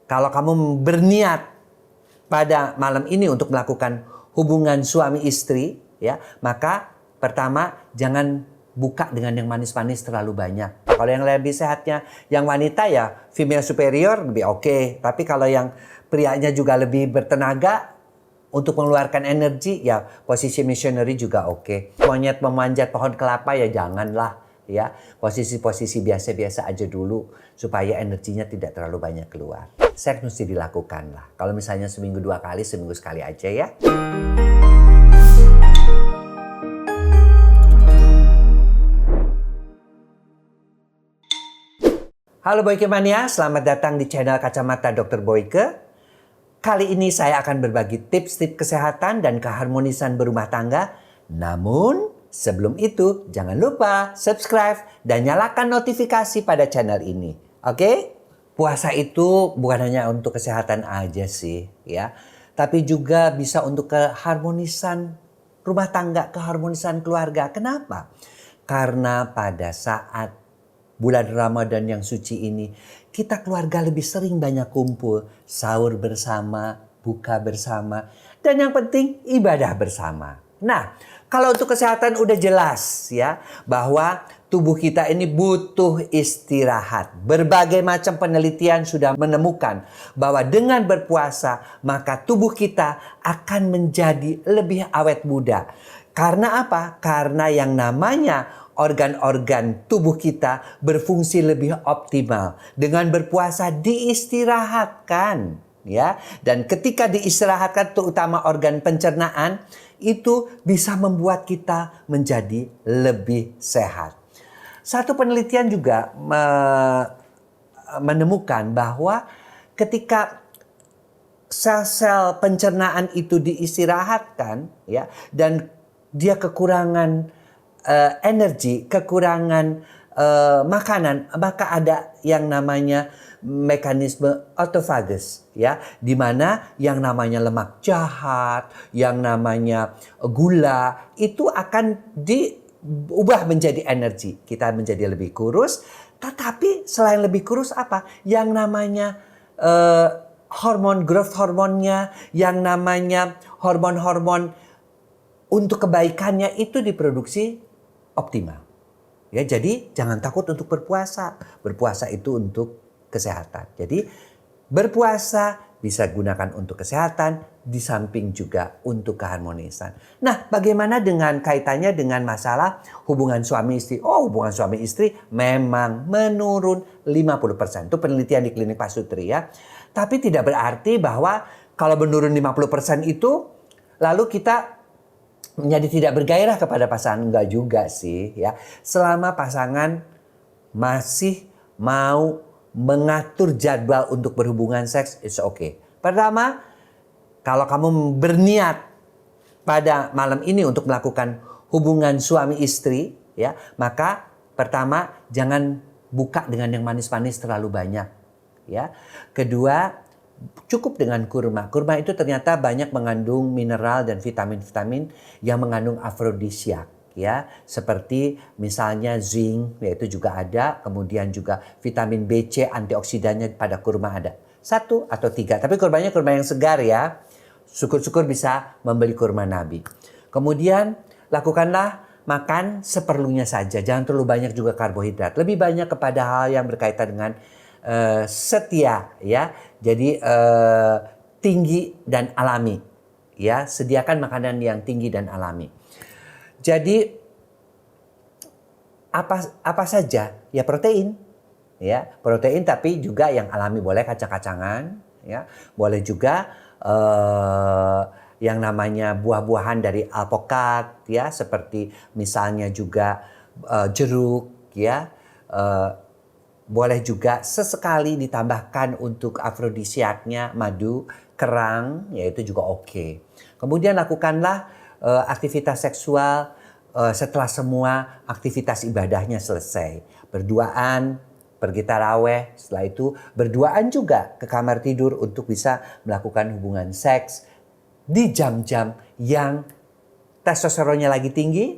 Kalau kamu berniat pada malam ini untuk melakukan hubungan suami istri, ya, maka pertama jangan buka dengan yang manis-manis terlalu banyak. Kalau yang lebih sehatnya, yang wanita ya female superior lebih oke. Tapi kalau yang prianya juga lebih bertenaga untuk mengeluarkan energi, ya posisi missionary juga oke. Monyet memanjat pohon kelapa ya janganlah, ya. Posisi-posisi biasa-biasa aja dulu supaya energinya tidak terlalu banyak keluar. Seks mesti dilakukan lah. Kalau misalnya seminggu 2 kali, seminggu sekali aja ya. Halo Boyke Mania, selamat datang di channel Kacamata Dr. Boyke. Kali ini saya akan berbagi tips-tips kesehatan dan keharmonisan berumah tangga. Namun sebelum itu jangan lupa subscribe dan nyalakan notifikasi pada channel ini. Oke? Puasa itu bukan hanya untuk kesehatan aja sih, ya. Tapi juga bisa untuk keharmonisan rumah tangga, keharmonisan keluarga. Kenapa? Karena pada saat bulan Ramadan yang suci ini, kita keluarga lebih sering banyak kumpul, sahur bersama, buka bersama, dan yang penting ibadah bersama. Nah, kalau untuk kesehatan udah jelas ya, bahwa tubuh kita ini butuh istirahat. Berbagai macam penelitian sudah menemukan bahwa dengan berpuasa, maka tubuh kita akan menjadi lebih awet muda. Karena apa? Karena yang namanya organ-organ tubuh kita berfungsi lebih optimal. Dengan berpuasa diistirahatkan, ya. Dan ketika diistirahatkan, terutama organ pencernaan, itu bisa membuat kita menjadi lebih sehat. Satu penelitian juga menemukan bahwa ketika sel-sel pencernaan itu diistirahatkan, ya, dan dia kekurangan energi, kekurangan makanan, maka ada yang namanya mekanisme autofagus, ya, di mana yang namanya lemak jahat, yang namanya gula itu akan diubah menjadi energi. Kita menjadi lebih kurus, tetapi selain lebih kurus apa? Yang namanya hormon growth hormonnya, yang namanya hormon-hormon untuk kebaikannya itu diproduksi optimal. Ya, jadi jangan takut untuk berpuasa. Berpuasa itu untuk kesehatan. Jadi berpuasa bisa gunakan untuk kesehatan, di samping juga untuk keharmonisan. Nah, bagaimana dengan kaitannya dengan masalah hubungan suami istri? Oh, hubungan suami istri memang menurun 50%. Itu penelitian di klinik Pak Sutri ya. Tapi tidak berarti bahwa kalau menurun 50% itu lalu kita menjadi tidak bergairah kepada pasangan. Enggak juga sih ya. Selama pasangan masih mau mengatur jadwal untuk berhubungan seks, it's okay. Pertama, kalau kamu berniat pada malam ini untuk melakukan hubungan suami istri, ya, maka pertama jangan buka dengan yang manis-manis terlalu banyak, ya. Kedua, cukup dengan kurma. Kurma itu ternyata banyak mengandung mineral dan vitamin-vitamin yang mengandung afrodisiak, ya. Seperti misalnya zinc, yaitu juga ada. Kemudian juga vitamin B, C, antioksidannya pada kurma ada. 1 atau 3. Tapi kurmanya kurma yang segar ya. Syukur-syukur bisa membeli kurma Nabi. Kemudian lakukanlah makan seperlunya saja. Jangan terlalu banyak juga karbohidrat. Lebih banyak kepada hal yang berkaitan dengan setia, ya. Jadi tinggi dan alami, ya. Sediakan makanan yang tinggi dan alami. Jadi apa saja, ya protein, ya protein, tapi juga yang alami, boleh kacang-kacangan, ya, boleh juga yang namanya buah-buahan dari alpukat, ya, seperti misalnya juga jeruk, ya. Boleh juga sesekali ditambahkan untuk afrodisiaknya madu, kerang, yaitu juga oke. Kemudian lakukanlah aktivitas seksual setelah semua aktivitas ibadahnya selesai. Berduaan, pergi taraweh, setelah itu berduaan juga ke kamar tidur untuk bisa melakukan hubungan seks di jam-jam yang testosteronnya lagi tinggi,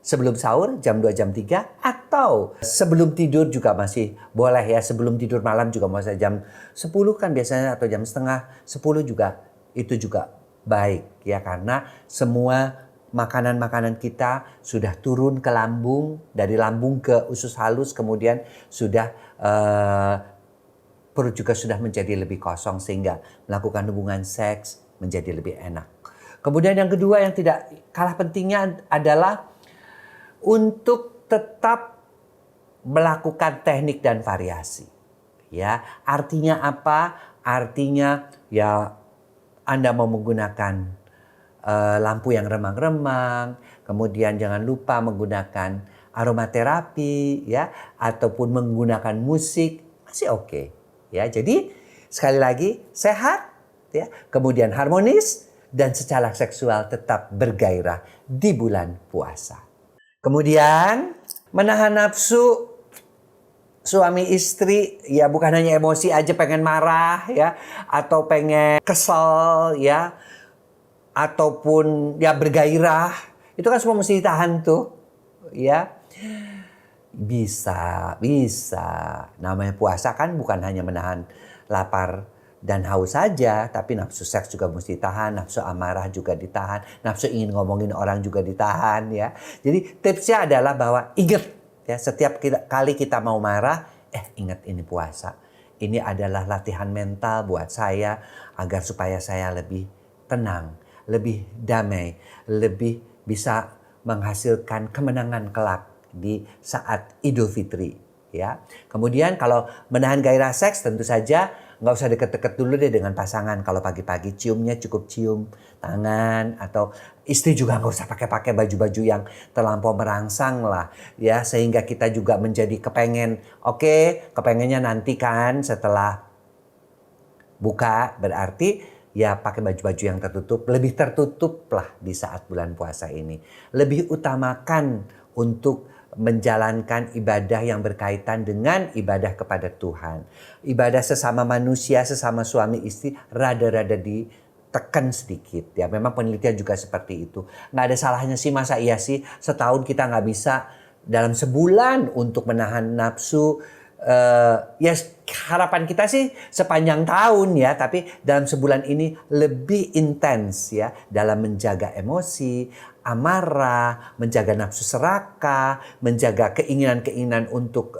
sebelum sahur jam 2 jam 3 atau sebelum tidur juga masih boleh ya. Sebelum tidur malam juga masih jam 10 kan biasanya atau jam setengah 10 juga itu juga baik ya, karena semua makanan-makanan kita sudah turun ke lambung, dari lambung ke usus halus, kemudian sudah perut juga sudah menjadi lebih kosong sehingga melakukan hubungan seks menjadi lebih enak. Kemudian yang kedua yang tidak kalah pentingnya adalah untuk tetap melakukan teknik dan variasi. Ya, artinya apa? Artinya ya Anda mau menggunakan lampu yang remang-remang, kemudian jangan lupa menggunakan aromaterapi ya, ataupun menggunakan musik, masih oke. Ya, jadi sekali lagi sehat ya, kemudian harmonis dan secara seksual tetap bergairah di bulan puasa. Kemudian menahan nafsu suami istri ya, bukan hanya emosi aja pengen marah ya, atau pengen kesel ya, ataupun ya bergairah, itu kan semua mesti ditahan tuh ya. Bisa. Namanya puasa kan bukan hanya menahan lapar dan haus saja, tapi nafsu seks juga mesti ditahan, nafsu amarah juga ditahan, nafsu ingin ngomongin orang juga ditahan ya. Jadi tipsnya adalah bahwa ingat ya, setiap kali kita mau marah, ingat ini puasa. Ini adalah latihan mental buat saya agar supaya saya lebih tenang, lebih damai, lebih bisa menghasilkan kemenangan kelak di saat Idul Fitri ya. Kemudian kalau menahan gairah seks tentu saja nggak usah deket-deket dulu deh dengan pasangan. Kalau pagi-pagi ciumnya cukup cium tangan, atau istri juga nggak usah pakai baju-baju yang terlampau merangsang lah ya, sehingga kita juga menjadi kepengennya nanti kan setelah buka, berarti ya pakai baju-baju yang tertutup, lebih tertutup lah di saat bulan puasa ini. Lebih utamakan untuk menjalankan ibadah yang berkaitan dengan ibadah kepada Tuhan. Ibadah sesama manusia, sesama suami istri rada-rada ditekan sedikit. Ya memang penelitian juga seperti itu. Nggak ada salahnya sih, masa iya sih setahun kita nggak bisa dalam sebulan untuk menahan nafsu. Ya harapan kita sih sepanjang tahun ya, tapi dalam sebulan ini lebih intens ya dalam menjaga emosi, amarah, menjaga nafsu serakah, menjaga keinginan-keinginan untuk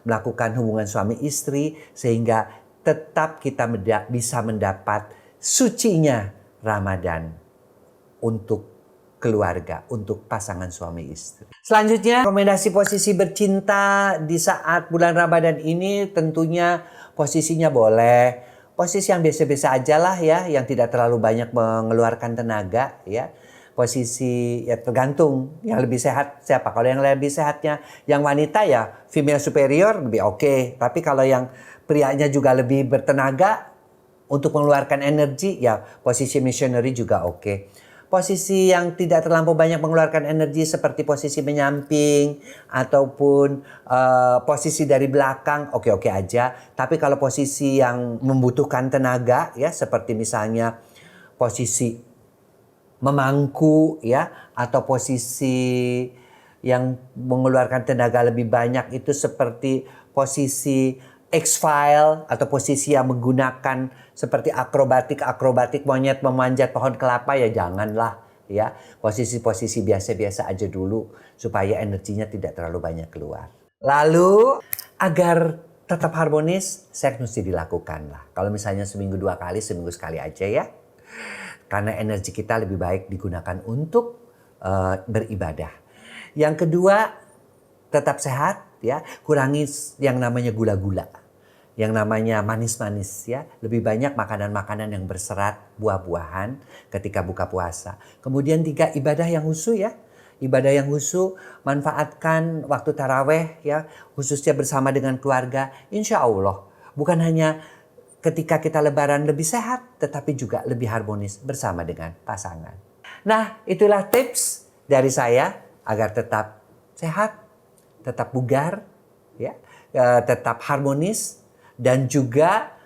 melakukan hubungan suami istri, sehingga tetap kita bisa mendapat sucinya Ramadan untuk keluarga, untuk pasangan suami istri. Selanjutnya, rekomendasi posisi bercinta di saat bulan Ramadan ini tentunya posisinya boleh posisi yang biasa-biasa aja lah ya, yang tidak terlalu banyak mengeluarkan tenaga ya. Posisi ya tergantung yang lebih sehat siapa. Kalau yang lebih sehatnya yang wanita ya female superior lebih oke. Tapi kalau yang prianya juga lebih bertenaga untuk mengeluarkan energi ya posisi missionary juga oke. Posisi yang tidak terlampau banyak mengeluarkan energi seperti posisi menyamping ataupun posisi dari belakang oke-oke aja. Tapi kalau posisi yang membutuhkan tenaga ya, seperti misalnya posisi memangku ya, atau posisi yang mengeluarkan tenaga lebih banyak itu seperti posisi X-File atau posisi yang menggunakan seperti akrobatik monyet memanjat pohon kelapa, ya janganlah ya. Posisi-posisi biasa-biasa aja dulu supaya energinya tidak terlalu banyak keluar. Lalu agar tetap harmonis, seks mesti dilakukan lah. Kalau misalnya seminggu 2 kali, seminggu sekali aja ya. Karena energi kita lebih baik digunakan untuk beribadah. Yang kedua, tetap sehat ya, kurangi yang namanya gula-gula, yang namanya manis-manis ya. Lebih banyak makanan-makanan yang berserat, buah-buahan ketika buka puasa. Kemudian 3, ibadah yang khusyuk ya. Ibadah yang khusyuk, manfaatkan waktu taraweh ya, khususnya bersama dengan keluarga. Insya Allah bukan hanya ketika kita lebaran lebih sehat, tetapi juga lebih harmonis bersama dengan pasangan. Nah, itulah tips dari saya agar tetap sehat, tetap bugar, ya, tetap harmonis, dan juga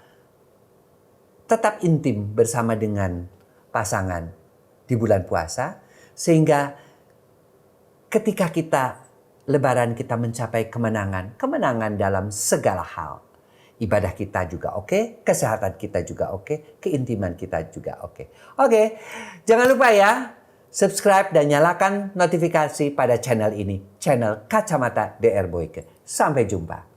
tetap intim bersama dengan pasangan di bulan puasa, sehingga ketika Lebaran kita mencapai kemenangan dalam segala hal. Ibadah kita juga oke, kesehatan kita juga oke, keintiman kita juga oke. Oke, jangan lupa ya, subscribe dan nyalakan notifikasi pada channel ini, channel Kacamata DR Boyke. Sampai jumpa.